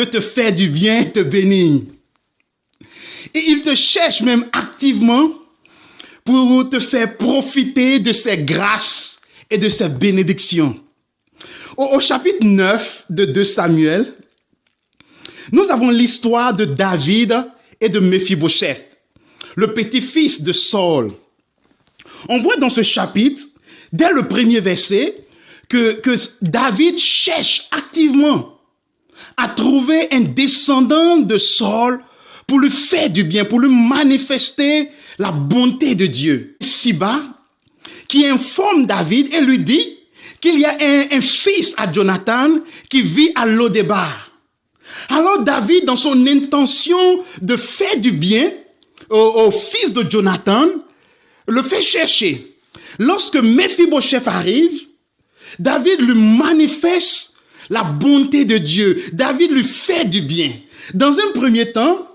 veut te faire du bien, te bénir. Et il te cherche même activement pour te faire profiter de ses grâces et de ses bénédictions. Au chapitre 9 de 2 Samuel, nous avons l'histoire de David et de Méphibosheth, le petit-fils de Saul. On voit dans ce chapitre, dès le premier verset, que David cherche activement à trouver un descendant de Saul pour lui faire du bien, pour lui manifester la bonté de Dieu. Siba, qui informe David et lui dit qu'il y a un fils à Jonathan qui vit à Lo-débar. Alors David, dans son intention de faire du bien au fils de Jonathan, le fait chercher. Lorsque Méphibosheth arrive, David lui manifeste la bonté de Dieu. David lui fait du bien. Dans un premier temps,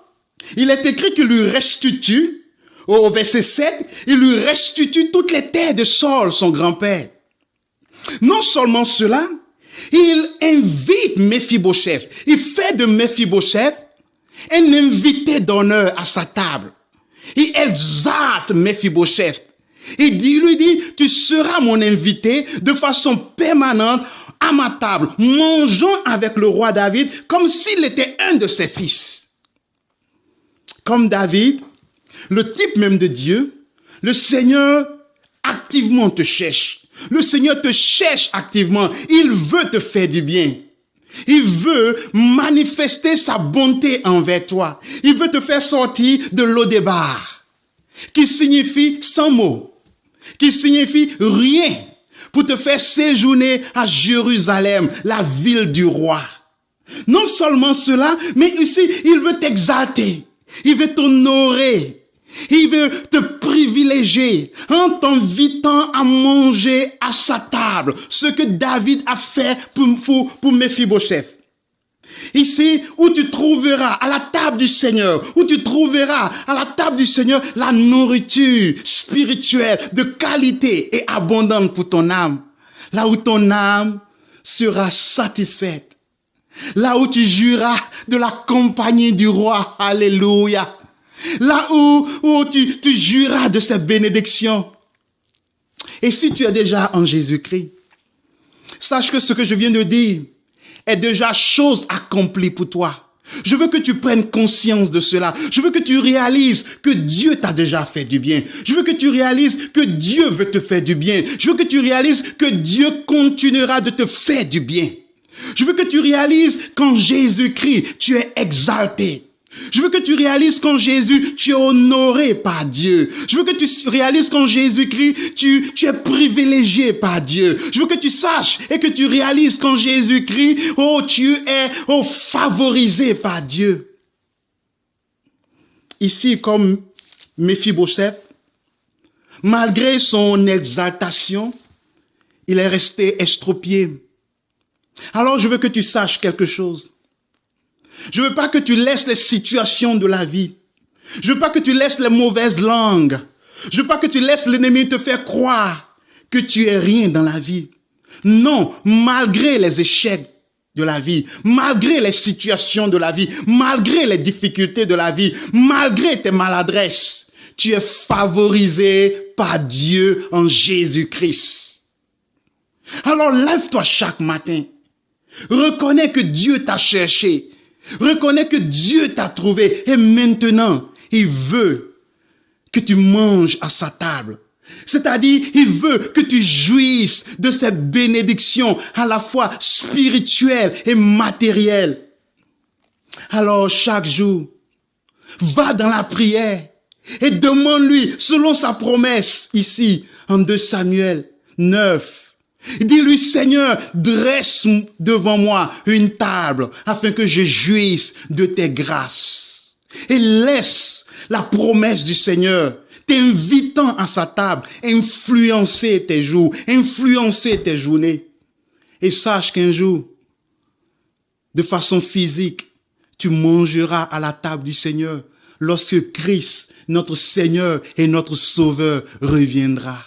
il est écrit qu'il lui restitue, au verset 7, il lui restitue toutes les terres de Saul, son grand-père. Non seulement cela, il invite Méphibosheth. Il fait de Méphibosheth un invité d'honneur à sa table. Il exalte Méphibosheth. Il lui dit, tu seras mon invité de façon permanente à ma table, mangeant avec le roi David comme s'il était un de ses fils. Comme David, le type même de Dieu, le Seigneur activement te cherche. Le Seigneur te cherche activement. Il veut te faire du bien. Il veut manifester sa bonté envers toi. Il veut te faire sortir de Lo-débar, qui signifie sans mots, qui signifie rien, pour te faire séjourner à Jérusalem, la ville du roi. Non seulement cela, mais ici, il veut t'exalter. Il veut t'honorer. Il veut te privilégier en t'invitant à manger à sa table. Ce que David a fait pour Méphibosheth. Ici, où tu trouveras à la table du Seigneur, où tu trouveras à la table du Seigneur la nourriture spirituelle de qualité et abondante pour ton âme. Là où ton âme sera satisfaite. Là où tu jouiras de la compagnie du roi. Alléluia. Là où tu jouiras de ses bénédictions. Et si tu es déjà en Jésus-Christ, sache que ce que je viens de dire est déjà chose accomplie pour toi. Je veux que tu prennes conscience de cela. Je veux que tu réalises que Dieu t'a déjà fait du bien. Je veux que tu réalises que Dieu veut te faire du bien. Je veux que tu réalises que Dieu continuera de te faire du bien. Je veux que tu réalises qu'en Jésus-Christ, tu es exalté. Je veux que tu réalises qu'en Jésus, tu es honoré par Dieu. Je veux que tu réalises qu'en Jésus-Christ, tu es privilégié par Dieu. Je veux que tu saches et que tu réalises qu'en Jésus-Christ, tu es favorisé par Dieu. Ici, comme Méphibosheth, malgré son exaltation, il est resté estropié. Alors, je veux que tu saches quelque chose. Je ne veux pas que tu laisses les situations de la vie. Je ne veux pas que tu laisses les mauvaises langues. Je ne veux pas que tu laisses l'ennemi te faire croire que tu es rien dans la vie. Non, malgré les échecs de la vie, malgré les situations de la vie, malgré les difficultés de la vie, malgré tes maladresses, tu es favorisé par Dieu en Jésus-Christ. Alors lève-toi chaque matin. Reconnais que Dieu t'a cherché. Reconnais que Dieu t'a trouvé. Et maintenant, il veut que tu manges à sa table. C'est-à-dire, il veut que tu jouisses de ses bénédictions à la fois spirituelles et matérielles. Alors, chaque jour, va dans la prière et demande-lui, selon sa promesse ici, en 2 Samuel 9, dis-lui, Seigneur, dresse devant moi une table afin que je jouisse de tes grâces. Et laisse la promesse du Seigneur t'invitant à sa table influencer tes jours, influencer tes journées. Et sache qu'un jour, de façon physique, tu mangeras à la table du Seigneur lorsque Christ, notre Seigneur et notre Sauveur, reviendra.